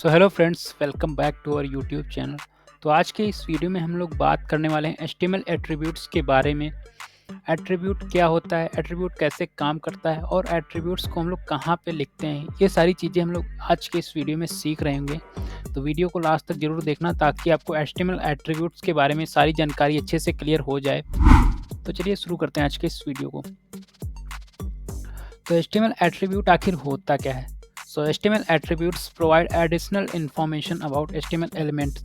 So hello friends, welcome back to our YouTube channel. तो आज के इस वीडियो में हम लोग बात करने वाले हैं HTML एट्रीब्यूट्स के बारे में। एट्रीब्यूट क्या होता है, एट्रीब्यूट कैसे काम करता है और एट्रीब्यूट्स को हम लोग कहाँ पे लिखते हैं, ये सारी चीज़ें हम लोग आज के इस वीडियो में सीख रहे होंगे। तो वीडियो को लास्ट तक ज़रूर देखना ताकि आपको HTML एट्रीब्यूट्स के बारे में सारी जानकारी अच्छे से क्लियर हो जाए। तो चलिए शुरू करते हैं आज के इस वीडियो को। तो HTML एट्रीब्यूट आखिर होता क्या है? So HTML attributes provide additional information about HTML elements।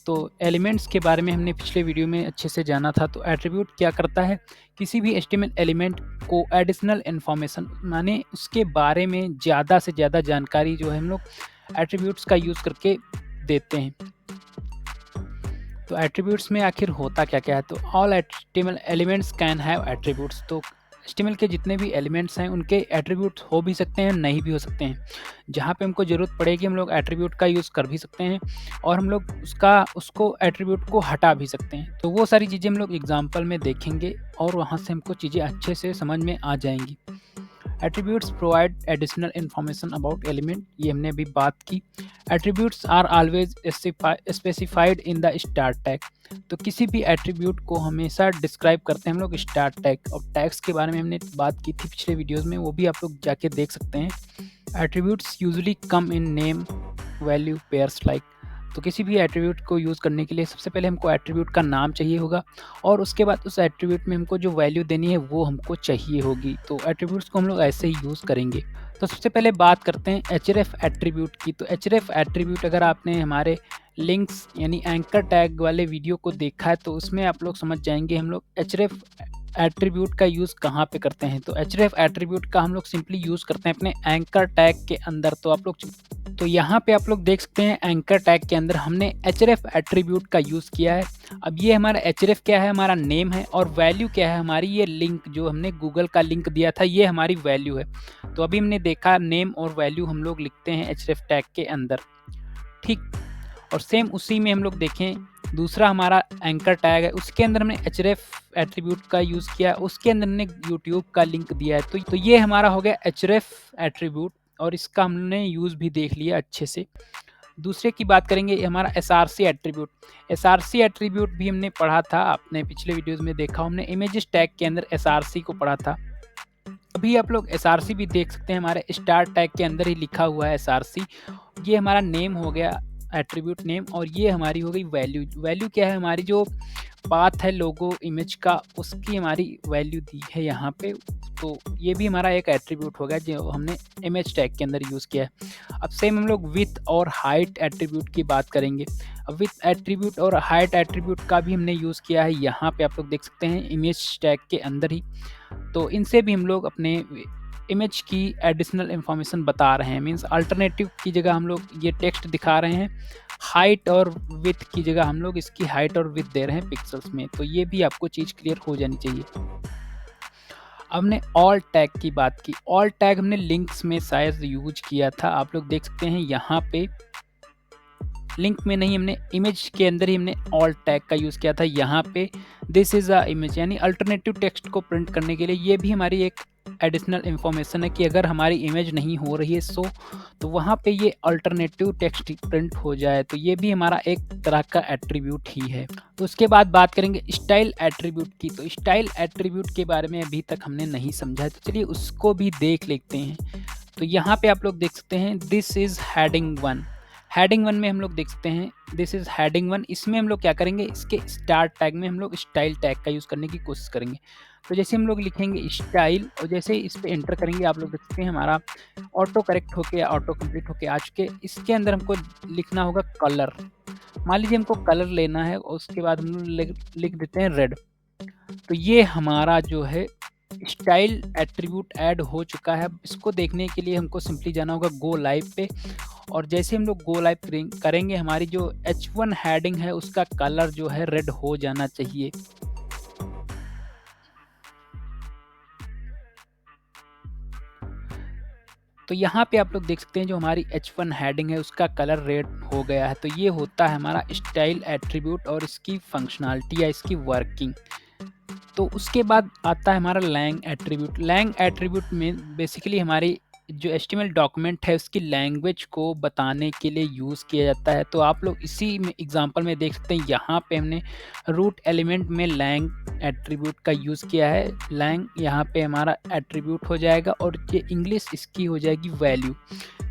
तो एलिमेंट्स के बारे में हमने पिछले वीडियो में अच्छे से जाना था। तो एट्रीब्यूट क्या करता है, किसी भी HTML एलिमेंट को एडिशनल इन्फॉर्मेशन माने उसके बारे में ज़्यादा से ज़्यादा जानकारी जो है हम लोग एट्रीब्यूट्स का यूज़ करके देते हैं। तो एट्रीब्यूट्स में आखिर होता क्या क्या है? तो all HTML elements can have attributes. तो HTML के जितने भी एलिमेंट्स हैं उनके एट्रीब्यूट्स हो भी सकते हैं, नहीं भी हो सकते हैं। जहाँ पे हमको ज़रूरत पड़ेगी हम लोग एट्रीब्यूट का यूज़ कर भी सकते हैं और हम लोग उसको एट्रीब्यूट को हटा भी सकते हैं। तो वो सारी चीज़ें हम लोग एग्जाम्पल में देखेंगे और वहाँ से हमको चीज़ें अच्छे से समझ में आ जाएंगी। Attributes provide additional information about element, ये हमने अभी बात की। Attributes are always specified in the start tag. तो किसी भी एट्रीब्यूट को हमेशा डिस्क्राइब करते हैं हम लोग स्टार्ट टैग। और टैग्स के बारे में हमने बात की थी पिछले वीडियोस में, वो भी आप लोग जाके देख सकते हैं। Attributes usually come in name value pairs like. तो किसी भी एट्रीब्यूट को यूज़ करने के लिए सबसे पहले हमको एट्रीब्यूट का नाम चाहिए होगा और उसके बाद उस एट्रीब्यूट में हमको जो वैल्यू देनी है वो हमको चाहिए होगी। तो एट्रीब्यूट्स को हम लोग ऐसे ही यूज़ करेंगे। तो सबसे पहले बात करते हैं href एट्रीब्यूट की। तो href एट्रीब्यूट अगर आपने हमारे लिंक्स यानी एंकर टैग वाले वीडियो को देखा है तो उसमें आप लोग समझ जाएंगे हम लोग href एट्रीब्यूट का यूज़ कहाँ पे करते हैं। तो href एट्रीब्यूट का हम लोग सिंपली यूज़ करते हैं अपने एंकर टैग के अंदर। तो यहाँ पे आप लोग देख सकते हैं एंकर टैग के अंदर हमने href एट्रीब्यूट का यूज़ किया है। अब ये हमारा href क्या है, हमारा नेम है, और वैल्यू क्या है हमारी, ये लिंक जो हमने गूगल का लिंक दिया था ये हमारी वैल्यू है। तो अभी हमने देखा नेम और वैल्यू हम लोग लिखते हैं href टैग के अंदर, ठीक। और सेम उसी में हम लोग देखें दूसरा हमारा एंकर टैग है, उसके अंदर हमने href एट्रीब्यूट का यूज़ किया, उसके अंदर हमने यूट्यूब का लिंक दिया है। तो ये हमारा हो गया href एट्रीब्यूट और इसका हमने यूज़ भी देख लिया अच्छे से। दूसरे की बात करेंगे हमारा src एट्रीब्यूट। src एट्रीब्यूट भी हमने पढ़ा था, आपने पिछले वीडियोस में देखा, हमने इमेजेस टैग के अंदर src को पढ़ा था। अभी आप लोग src भी देख सकते हैं, हमारे स्टार टैग के अंदर ही लिखा हुआ है src। ये हमारा नेम हो गया एट्रीब्यूट नेम और ये हमारी हो गई वैल्यू। वैल्यू क्या है, हमारी जो पाथ है लोगो इमेज का उसकी हमारी वैल्यू दी है यहाँ पे। तो ये भी हमारा एक एट्रीब्यूट हो गया जो हमने इमेज टैग के अंदर यूज़ किया है। अब सेम हम लोग विथ और हाइट एट्रीब्यूट की बात करेंगे। अब विथ एट्रीब्यूट और हाइट एट्रीब्यूट का भी हमने यूज़ किया है, यहाँ पे आप लोग देख सकते हैं इमेज टैग के अंदर ही। तो इनसे भी हम लोग अपने इमेज की एडिशनल इंफॉर्मेशन बता रहे हैं, मींस अल्टरनेटिव की जगह हम लोग ये टेक्स्ट दिखा रहे हैं, हाइट और विथ की जगह हम लोग इसकी हाइट और विथ दे रहे हैं पिक्सल्स में। तो ये भी आपको चीज़ क्लियर हो जानी चाहिए। हमने ऑल टैग की बात की। ऑल टैग हमने लिंक्स में शायद यूज किया था, आप लोग देख सकते हैं यहाँ पे लिंक में नहीं, हमने इमेज के अंदर ही हमने ऑल टैग का यूज़ किया था। यहाँ पे दिस इज़ अ इमेज यानी अल्टरनेटिव टेक्स्ट को प्रिंट करने के लिए ये भी हमारी एक एडिशनल इंफॉर्मेशन है कि अगर हमारी इमेज नहीं हो रही है शो तो वहाँ पे ये अल्टरनेटिव टेक्स्ट प्रिंट हो जाए। तो ये भी हमारा एक तरह का एट्रीब्यूट ही है। तो उसके बाद बात करेंगे स्टाइल एट्रीब्यूट की। तो स्टाइल एट्रीब्यूट के बारे में अभी तक हमने नहीं समझा है, तो चलिए उसको भी देख लेते हैं। तो यहाँ पे आप लोग देख सकते हैं दिस इज़ हेडिंग 1। हेडिंग 1 में हम लोग देख सकते हैं दिस इज़ हेडिंग 1। इसमें हम लोग क्या करेंगे, इसके स्टार्ट टैग में हम लोग स्टाइल टैग का यूज़ करने की कोशिश करेंगे। तो जैसे हम लोग लिखेंगे स्टाइल और जैसे इस पे एंटर करेंगे आप लोग देख सकते हैं हमारा ऑटो करेक्ट होके या ऑटो कंप्लीट होके आ चुके। इसके अंदर हमको लिखना होगा कलर। मान लीजिए हमको कलर लेना है और उसके बाद हम लोग लिख देते हैं रेड। तो ये हमारा जो है स्टाइल एट्रीब्यूट ऐड हो चुका है। इसको देखने के लिए हमको सिंपली जाना होगा गो लाइव पे और जैसे हम लोग गो लाइव करेंगे हमारी जो H1 हेडिंग है उसका कलर जो है रेड हो जाना चाहिए। तो यहाँ पे आप लोग देख सकते हैं जो हमारी H1 हेडिंग है उसका कलर रेड हो गया है। तो ये होता है हमारा स्टाइल एट्रीब्यूट और इसकी फंक्शनलिटी या इसकी वर्किंग। तो उसके बाद आता है हमारा लैंग एट्रीब्यूट। लैंग एट्रीब्यूट में बेसिकली हमारी जो एचटीएमएल डॉक्यूमेंट है उसकी लैंग्वेज को बताने के लिए यूज़ किया जाता है। तो आप लोग इसी में एग्जांपल में देख सकते हैं, यहाँ पे हमने रूट एलिमेंट में लैंग एट्रीब्यूट का यूज़ किया है। लैंग यहाँ पे हमारा एट्रीब्यूट हो जाएगा और ये इंग्लिश इसकी हो जाएगी वैल्यू।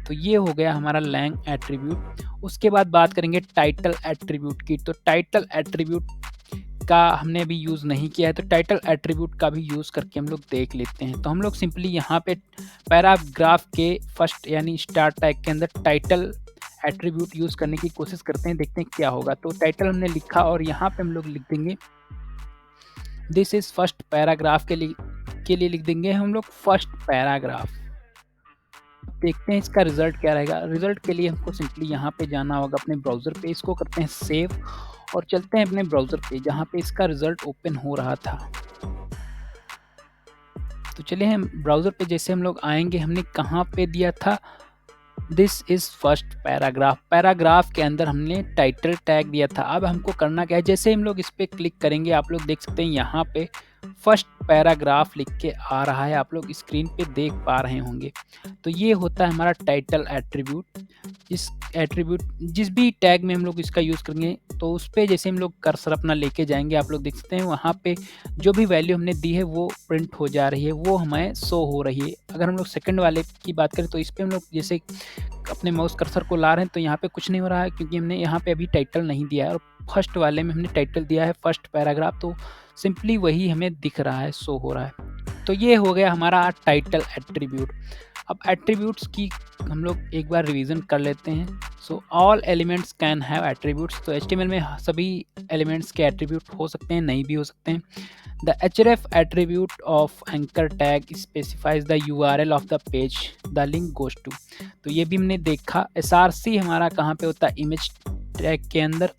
तो ये हो गया हमारा लैंग एट्रीब्यूट। उसके बाद बात करेंगे टाइटल एट्रीब्यूट की। तो टाइटल एट्रीब्यूट का हमने अभी यूज़ नहीं किया है, तो टाइटल एट्रीब्यूट का भी यूज़ करके हम लोग देख लेते हैं। तो हम लोग सिंपली यहाँ पे पैराग्राफ के फर्स्ट यानी स्टार्ट टैग के अंदर टाइटल एट्रीब्यूट यूज़ करने की कोशिश करते हैं, देखते हैं क्या होगा। तो टाइटल हमने लिखा और यहाँ पे हम लोग लिख देंगे दिस इज़ फर्स्ट पैराग्राफ के लिए लिख देंगे हम लोग फर्स्ट पैराग्राफ। देखते हैं इसका रिजल्ट क्या रहेगा। रिजल्ट के लिए हमको सिंपली यहाँ पे जाना होगा अपने ब्राउज़र पे, इसको करते हैं सेव और चलते हैं अपने ब्राउज़र पे जहाँ पे इसका रिजल्ट ओपन हो रहा था। तो चलिए हम ब्राउज़र पे जैसे हम लोग आएंगे, हमने कहाँ पे दिया था this is first paragraph. Paragraph के अंदर हमने टाइटल टैग दिया था। अब हमको करना क्या है, जैसे हम लोग इस पर क्लिक करेंगे आप लोग देख सकते हैं यहाँ पे फर्स्ट पैराग्राफ लिख के आ रहा है, आप लोग स्क्रीन पे देख पा रहे होंगे। तो ये होता है हमारा टाइटल एट्रीब्यूट। इस एट्रीब्यूट जिस भी टैग में हम लोग इसका यूज़ करेंगे तो उस पर जैसे हम लोग कर्सर अपना लेके जाएंगे, आप लोग देख सकते हैं वहाँ पे जो भी वैल्यू हमने दी है वो प्रिंट हो जा रही है, वो हमें शो हो रही है। अगर हम लोग सेकंड वाले की बात करें तो इस पर हम लोग जैसे अपने माउस कर्सर को ला रहे हैं तो यहाँ पे कुछ नहीं हो रहा है क्योंकि हमने यहाँ पे अभी टाइटल नहीं दिया है, और फर्स्ट वाले में हमने टाइटल दिया है फर्स्ट पैराग्राफ, तो सिंपली वही हमें दिख रहा है, शो हो रहा है। तो ये हो गया हमारा टाइटल एट्रीब्यूट। अब एट्रीब्यूट्स की हम लोग एक बार रिवीजन कर लेते हैं। So all elements can have attributes. तो एचटीएमएल में सभी एलिमेंट्स के एट्रीब्यूट हो सकते हैं, नहीं भी हो सकते हैं। The href attribute of anchor tag specifies the URL of the page the link goes to। तो ये भी हमने देखा। src हमारा कहाँ पे होता है, इमेज टैग के अंदर।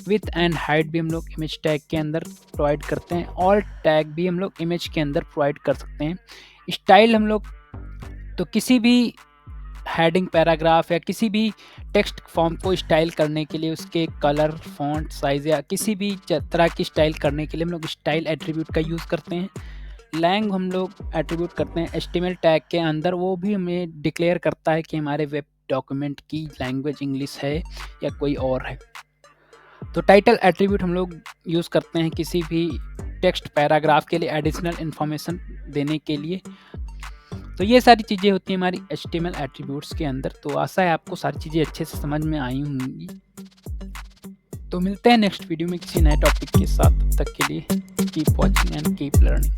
विथ एंड हाइट भी हम लोग इमेज टैग के अंदर प्रोवाइड करते हैं। ऑल टैग भी हम लोग इमेज के अंदर प्रोवाइड कर सकते हैं। स्टाइल हम लोग तो किसी भी हेडिंग पैराग्राफ या किसी भी टेक्स्ट फॉर्म को स्टाइल करने के लिए उसके कलर, फॉन्ट साइज़ या किसी भी तरह की स्टाइल करने के लिए हम लोग स्टाइल एट्रीब्यूट का यूज़ करते हैं। लैंग हम लोग एट्रीब्यूट करते हैं एचटीएमएल टैग के अंदर, वो भी हमें डिक्लेयर करता है कि हमारे वेब डॉक्यूमेंट की लैंग्वेज इंग्लिश है या कोई और है। तो टाइटल एट्रीब्यूट हम लोग यूज़ करते हैं किसी भी टेक्स्ट पैराग्राफ के लिए एडिशनल इन्फॉर्मेशन देने के लिए। तो ये सारी चीज़ें होती हैं हमारी एचटीएमएल एट्रीब्यूट्स के अंदर। तो आशा है आपको सारी चीज़ें अच्छे से समझ में आई होंगी। तो मिलते हैं नेक्स्ट वीडियो में किसी नए टॉपिक के साथ। तब तक के लिए keep watching and keep learning.